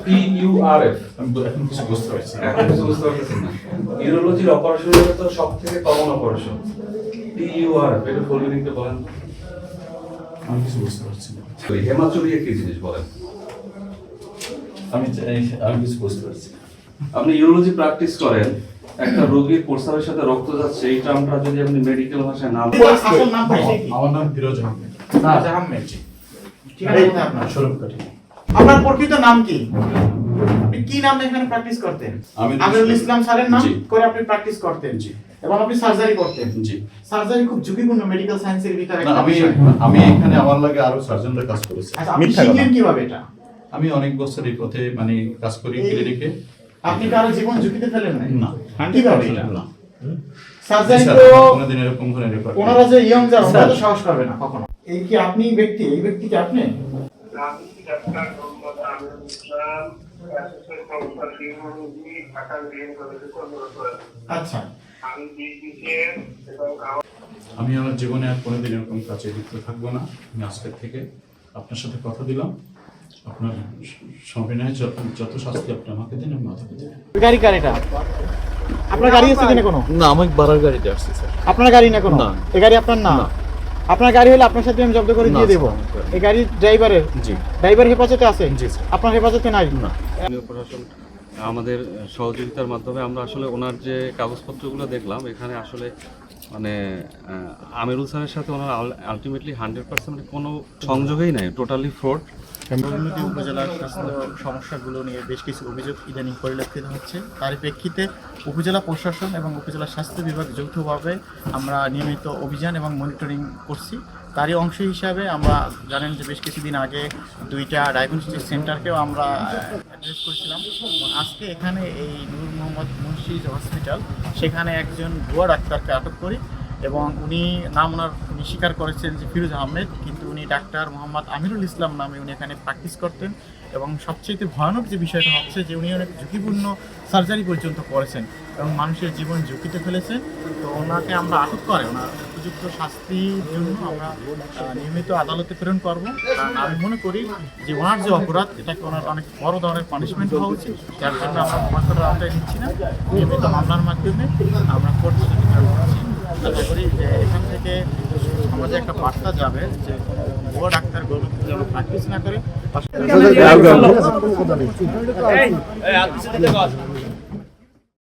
TURF এখন কিছু বুঝতে পারছি না। এখন কিছু বুঝতে পারতেছেন না। ইউরোলজির অপারেশনের তো সবথেকে কমন অপারেশন TURF, এটা ফুল মিনিংটা বলেন। আমি কিছু বুঝতে পারছি না। হেমাচুরিয়া কি জিনিস বলেন? আমি কিছু বুঝতে পারছি না। আপনি ইউরোলজি প্র্যাকটিস করেন, একটা রোগীর প্রস্রাবের সাথে রক্ত যাচ্ছে, এই টার্মটা যদি আপনি মেডিকেল ভাষায় না আসল নাম কি? আমার নাম ফিরোজ আহমেদ। ফিরোজ আহমেদ। ঠিকানা কোথায় আপনার? স্বরূপকাঠি। আপনার প্রকৃত নাম কি? আপনি কি নামে এখানে প্র্যাকটিস করতেন? আমিরুল ইসলাম স্যারের নাম জি। করে আপনি প্র্যাকটিস করতেন। জি। এবং আপনি সার্জারি করতেন। জি। সার্জারি খুব ঝুঁকিপূর্ণ মেডিকেল সায়েন্সের ভিতরে না, একটা বিষয়। আমি এখানে আমার লাগে আরো সার্জনরা কাজ করেছে। আচ্ছা, আপনি শিখলেন কিভাবে এটা? আমি অনেক বছর এই পথে মানে কাজ করি ক্লিনিকে। আপনি কারো জীবন ঝুঁকিতে ফেলেন নাই? না। কিভাবে এটা? না। সার্জারি স্যার, তো কোনোদিন এরকম করে রেকর্ড ওনারা যে ইয়ং যারা ওনারা তো সাহস করবে না কখনো। এই কি আপনি ব্যক্তি? এই ব্যক্তি কি আপনি? আমি doctor Mohammad Amirul Islam, associate professor urology, Dhaka medical কলেজে কর্মরত আছি। আচ্ছা। আমি বিসিএস এবং আমি আমার জীবনে আর কোনোদিন এরকম কাজে লিপ্ত থাকবো না। আমি আজকের থেকে আপনার সাথে কথা দিলাম, আপনার সবিনয় যত শাস্তি আপনি আমাকে দিন, আমি মাথা পেতে দিন। গাড়ি কার এটা? আপনার গাড়ি আছে কিনা কোনো? না, আমি ভাড়ার গাড়িতে আসছি স্যার। আপনার গাড়ি না কোনো? না। এই গাড়ি আপনার না? না। আপনার গাড়ি হলে আপনার সাথে আমি জব্দ করে না, দিয়ে দেবো। স্যার। এই গাড়ির ড্রাইভারের? জি। ড্রাইভার হেফাজতে আছে? জি, স্যার। আপনার হেফাজতে নাই? না। স্থানীয় প্রশাসন আমাদের সহযোগিতার মাধ্যমে আমরা আসলে ওনার যে কাগজপত্রগুলো দেখলাম, এখানে আসলে মানে আমিরুল স্যারের সাথে ওনার আলটিমেটলি 100% কোনো সংযোগই নাই, টোটালি ফ্রড। নদী উপজেলার স্বাস্থ্য সমস্যাগুলো নিয়ে বেশ কিছু অভিযোগ ইদানিং পরিলক্ষিত হচ্ছে। তার প্রেক্ষিতে উপজেলা প্রশাসন এবং উপজেলা স্বাস্থ্য বিভাগ যৌথভাবে আমরা নিয়মিত অভিযান এবং মনিটরিং করছি। তারই অংশ হিসাবে আমরা জানেন যে বেশ কিছুদিন আগে 2টা ডায়াগনস্টিক সেন্টারকেও আমরা অ্যাড্রেস করেছিলাম। আজকে এখানে এই নূর মোহাম্মদ মুন্সি হসপিটাল, সেখানে একজন ভুয়া ডাক্তারকে আটক করি এবং উনি স্বীকার করেছেন যে ফিরোজ আহমেদ, কিন্তু উনি ডাক্তার মোহাম্মদ আমিরুল ইসলাম নামে উনি এখানে প্র্যাকটিস করতেন। এবং সবচেয়ে ভয়ানক যে বিষয়টা হচ্ছে যে উনি অনেক ঝুঁকিপূর্ণ সার্জারি পর্যন্ত করেছেন এবং মানুষের জীবন ঝুঁকিতে ফেলেছেন। তো ওনাকে আমরা আটক করে ওনার উপযুক্ত শাস্তির জন্য আমরা নিয়মিত আদালতে প্রেরণ করবো। কারণ আমি মনে করি যে ওনার যে অপরাধ, এটাকে ওনার অনেক বড় ধরনের পানিশমেন্ট হওয়া উচিত। যার জন্য আমরা মোবাইল আওতায় নিচ্ছি না, নিয়মিত মামলার মাধ্যমে আমরা কোর্ট করছি। আশা করি যে এখান থেকে সমাজে একটা বার্তা যাবে যে ভুয়া ডাক্তার গরু যেন প্র্যাকটিস না করে।